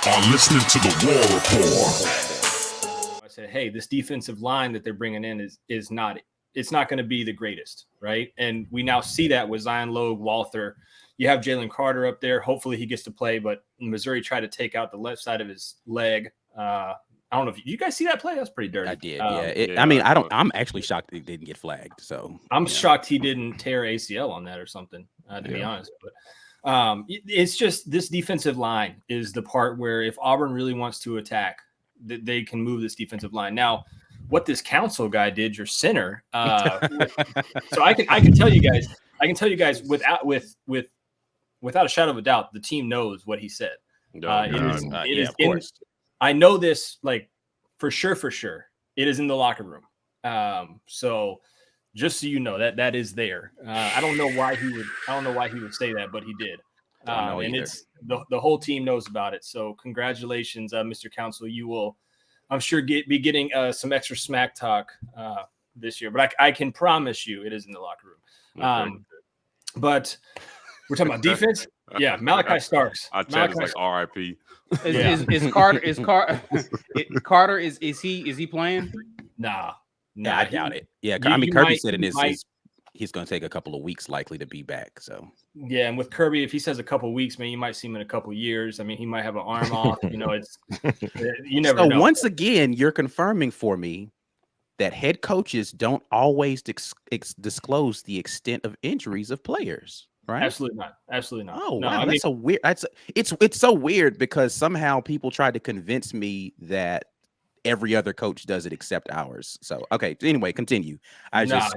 are listening to the War Report. I said, hey, this defensive line that they're bringing in is not going to be the greatest, right? And we now see that with Zion Logue, Walther. You have Jalen Carter up there. Hopefully he gets to play, but Missouri tried to take out the left side of his leg. I don't know if you guys see that play. That's pretty dirty. I did. Yeah. I'm actually shocked he didn't get flagged. So I'm shocked he didn't tear ACL on that or something, to be honest. But it's just this defensive line is the part where if Auburn really wants to attack, they can move this defensive line. Now, what this council guy did, your center. So I can tell you guys without a shadow of a doubt, the team knows what he said. Of course. I know this for sure. It is in the locker room. So just so you know that is there. I don't know why he would say that, but he did. And it's the whole team knows about it. So congratulations, Mr. Council. You will, I'm sure, be getting some extra smack talk this year. But I can promise you, it is in the locker room. But we're talking about defense. Yeah, Malachi Starks. I chat is like RIP. Is Carter is he playing? Nah, I doubt it. Yeah, I mean, Kirby said he's going to take a couple of weeks likely to be back. So yeah, and with Kirby, if he says a couple of weeks, man, you might see him in a couple of years. I mean, he might have an arm off. It's you never know. Once again, you're confirming for me that head coaches don't always disclose the extent of injuries of players. Right? Absolutely not. Oh, no, wow. It's so weird because somehow people tried to convince me that every other coach does it except ours. So, okay. Anyway, continue. Kirby's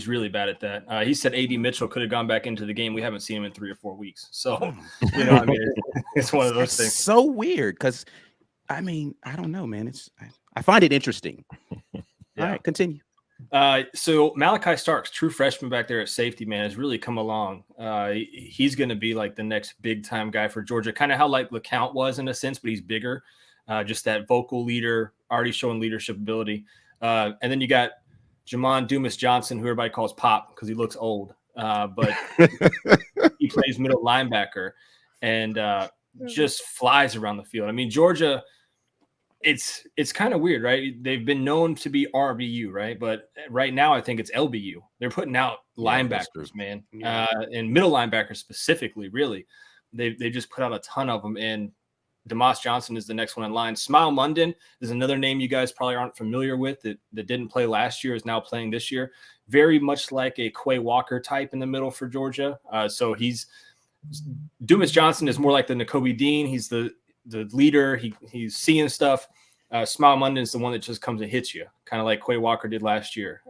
really bad at that. He said AD Mitchell could have gone back into the game. We haven't seen him in 3 or 4 weeks. So, it's one of those things. So weird because, I mean, I don't know, man. I find it interesting. Yeah. All right, continue. So Malachi Starks, true freshman back there at safety, man, has really come along. He's going to be like the next big time guy for Georgia, kind of how like LeCount was in a sense, but he's bigger. Just that vocal leader, already showing leadership ability. And then you got Jamon Dumas Johnson, who everybody calls Pop because he looks old, but he plays middle linebacker and just flies around the field. I mean, Georgia. It's kind of weird, right? They've been known to be RBU, right? But right now, I think it's LBU. They're putting out linebackers, man, and middle linebackers specifically. Really, they just put out a ton of them. And Demas Johnson is the next one in line. Smile Munden is another name you guys probably aren't familiar with that didn't play last year, is now playing this year. Very much like a Quay Walker type in the middle for Georgia. So Dumas Johnson is more like the Nakobe Dean. He's the leader. He's seeing stuff. Smile Munden is the one that just comes and hits you, kind of like Quay Walker did last year.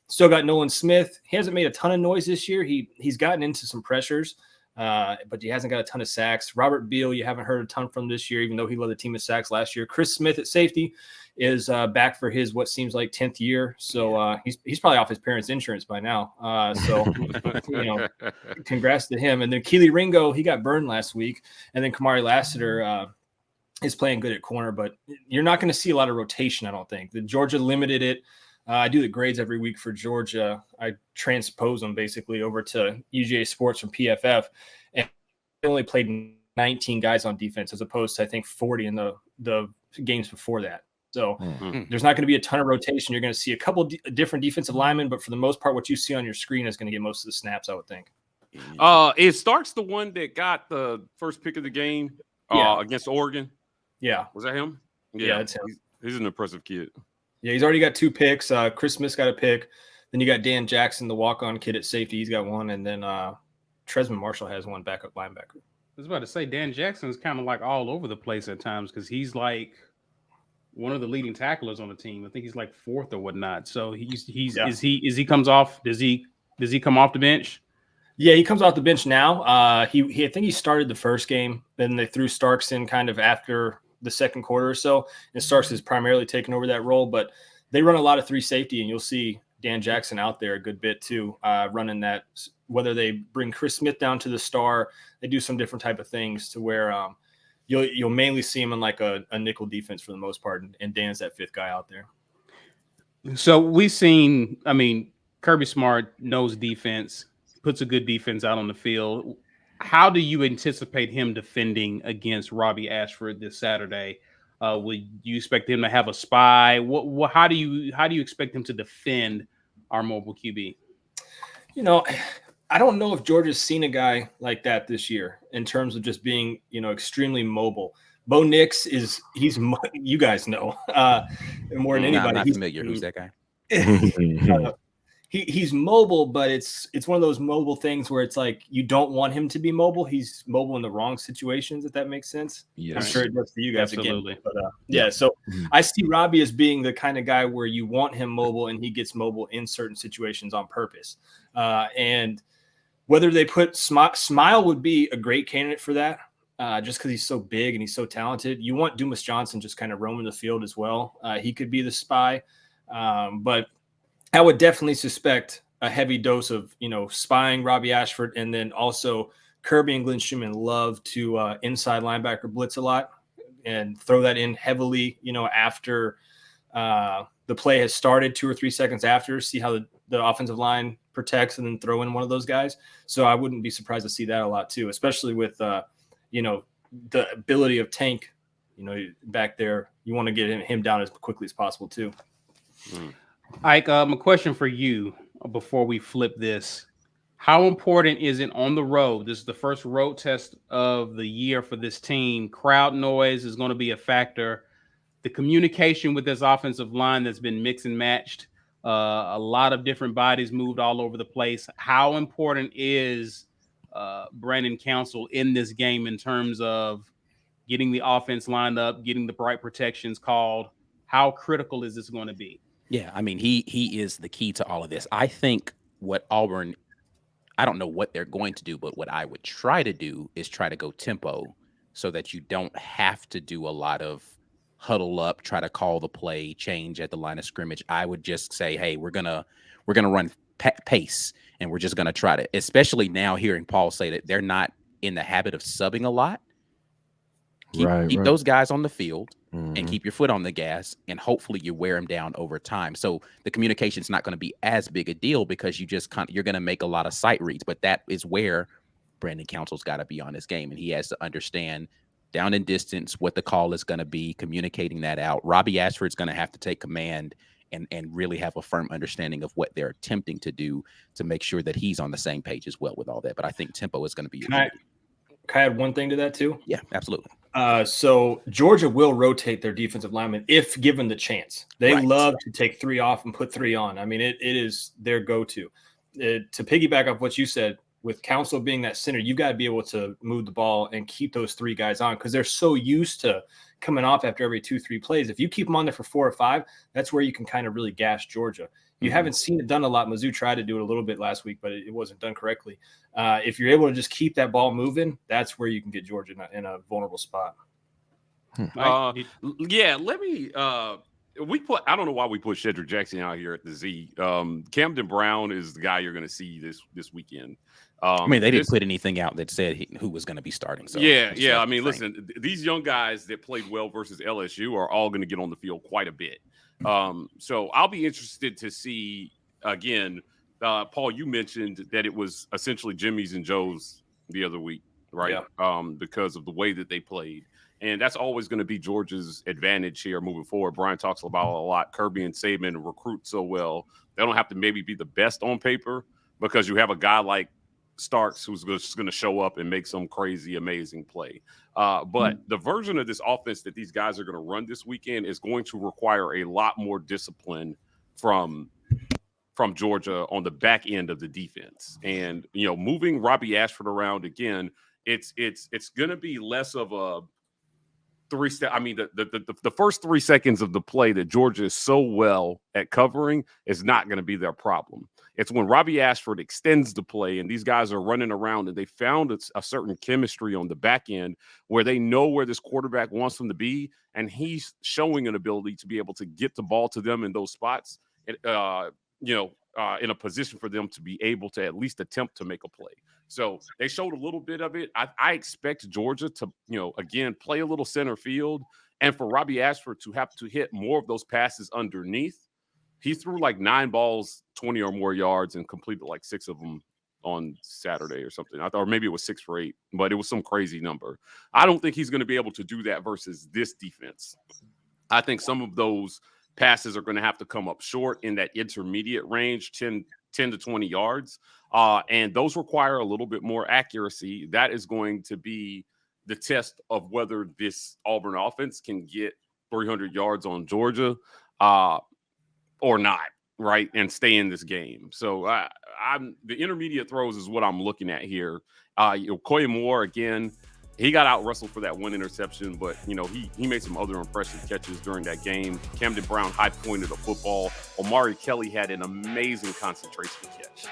Still got Nolan Smith. He hasn't made a ton of noise this year. He's gotten into some pressures, but he hasn't got a ton of sacks. Robert Beal, you haven't heard a ton from this year, even though he led the team in sacks last year. Chris Smith at safety is back for his what seems like 10th year. So he's probably off his parents' insurance by now. Congrats to him. And then Keely Ringo, he got burned last week. And then Kamari Lassiter is playing good at corner, but you're not going to see a lot of rotation, I don't think. The Georgia limited it. I do the grades every week for Georgia. I transpose them basically over to UGA Sports from PFF. And they only played 19 guys on defense as opposed to, I think, 40 in the games before that. So there's not going to be a ton of rotation. You're going to see a couple different defensive linemen, but for the most part, what you see on your screen is going to get most of the snaps, I would think. Is Starks the one that got the first pick of the game against Oregon? Yeah. Was that him? Yeah, it's him. He's an impressive kid. Yeah, he's already got 2 picks. Chris Smith's got a pick. Then you got Dan Jackson, the walk-on kid at safety. He's got one. And then Tresman Marshall has one backup linebacker. I was about to say Dan Jackson's kind of like all over the place at times because he's like one of the leading tacklers on the team. I think he's like 4th or whatnot. So does he come off the bench? Yeah, he comes off the bench now. I think he started the first game. Then they threw Starks in kind of after the second quarter or so, and Starks has primarily taken over that role. But they run a lot of 3 safety, and you'll see Dan Jackson out there a good bit too, running that. Whether they bring Chris Smith down to the star, they do some different type of things to where you'll mainly see him in like a nickel defense for the most part, and Dan's that 5th guy out there. So we've seen, I mean, Kirby Smart knows defense, puts a good defense out on the field. How do you anticipate him defending against Robbie Ashford this Saturday? Would you expect him to have a spy? How do you expect him to defend our mobile QB? You know, I don't know if Georgia's seen a guy like that this year in terms of just being, extremely mobile. Bo Nix you guys know, more than anybody. I'm not familiar. Who's that guy? He's mobile, but it's one of those mobile things where it's like you don't want him to be mobile. He's mobile in the wrong situations, if that makes sense. Yes. I'm sure it does for you guys Absolutely. again. But yeah, so I see Robbie as being the kind of guy where you want him mobile and he gets mobile in certain situations on purpose. And whether they put Smile would be a great candidate for that. Just because he's so big and he's so talented. You want Dumas Johnson just kind of roaming the field as well. He could be the spy. But I would definitely suspect a heavy dose of, spying Robbie Ashford, and then also Kirby and Glenn Schumann love to inside linebacker blitz a lot and throw that in heavily, after the play has started 2 or 3 seconds after, see how the offensive line protects and then throw in one of those guys. So I wouldn't be surprised to see that a lot too, especially with, the ability of Tank, back there. You want to get him down as quickly as possible too. Ike, a question for you before we flip this. How important is it on the road? This is the first road test of the year for this team. Crowd noise is going to be a factor. The communication with this offensive line that's been mixed and matched. A lot of different bodies moved all over the place. How important is Brandon Council in this game in terms of getting the offense lined up, getting the right protections called? How critical is this going to be? Yeah, I mean, he is the key to all of this. I think what Auburn, I don't know what they're going to do, but what I would try to do is try to go tempo so that you don't have to do a lot of huddle up, try to call the play, change at the line of scrimmage. I would just say, hey, we're gonna run pace, and we're just gonna try to, especially now hearing Paul say that they're not in the habit of subbing a lot. Keep those guys on the field and keep your foot on the gas, and hopefully you wear them down over time. So the communication is not going to be as big a deal because you're going to make a lot of sight reads. But that is where Brandon Council's got to be on his game, and he has to understand down in distance what the call is going to be, communicating that out. Robbie Ashford's going to have to take command and really have a firm understanding of what they're attempting to do to make sure that he's on the same page as well with all that. But I think tempo is going to be. Can I add one thing to that too? Yeah, absolutely. So Georgia will rotate their defensive linemen if given the chance. They love to take 3 off and put 3 on. I mean, it is their go-to. To piggyback off what you said, with Council being that center, you've got to be able to move the ball and keep those 3 guys on because they're so used to coming off after every 2-3 plays. If you keep them on there for 4 or 5, that's where you can kind of really gash Georgia. You haven't seen it done a lot. Mizzou tried to do it a little bit last week, but it wasn't done correctly. If you're able to just keep that ball moving, that's where you can get Georgia in a vulnerable spot. Yeah, let me I don't know why we put Shedrick Jackson out here at the Z. Camden Brown is the guy you're going to see this weekend. I mean, they didn't put anything out that said who was going to be starting. So yeah. I mean, listen, these young guys that played well versus LSU are all going to get on the field quite a bit. So I'll be interested to see again. Paul, you mentioned that it was essentially Jimmy's and Joe's the other week, right? Yeah. Because of the way that they played. And that's always going to be Georgia's advantage here moving forward. Brian talks about a lot. Kirby and Saban recruit so well. They don't have to maybe be the best on paper because you have a guy like Starks who's just going to show up and make some crazy, amazing play. But the version of this offense that these guys are going to run this weekend is going to require a lot more discipline from Georgia on the back end of the defense. And, moving Robbie Ashford around again, it's going to be less of a the first 3 seconds of the play that Georgia is so well at covering is not going to be their problem. It's when Robbie Ashford extends the play and these guys are running around and they found a certain chemistry on the back end where they know where this quarterback wants them to be, and he's showing an ability to be able to get the ball to them in those spots, in a position for them to be able to at least attempt to make a play. So they showed a little bit of it. I expect Georgia to, again, play a little center field, and for Robbie Ashford to have to hit more of those passes underneath. He threw like 9 balls, 20 or more yards, and completed like 6 of them on Saturday or something. I thought, or maybe it was 6 for 8, but it was some crazy number. I don't think he's going to be able to do that versus this defense. I think some of those passes are going to have to come up short in that intermediate range, 10 to 20 yards. And those require a little bit more accuracy. That is going to be the test of whether this Auburn offense can get 300 yards on Georgia or not, right, and stay in this game. So I'm the intermediate throws is what I'm looking at here. Koy Moore, again, he got out wrestled for that one interception, but he made some other impressive catches during that game. Camden Brown high pointed a football. Maharry Kelly had an amazing concentration catch.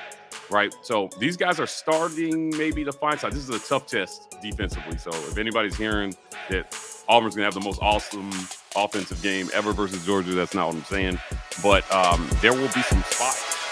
Right. So these guys are starting maybe to find side. This is a tough test defensively. So if anybody's hearing that Auburn's going to have the most awesome offensive game ever versus Georgia, that's not what I'm saying. But there will be some spots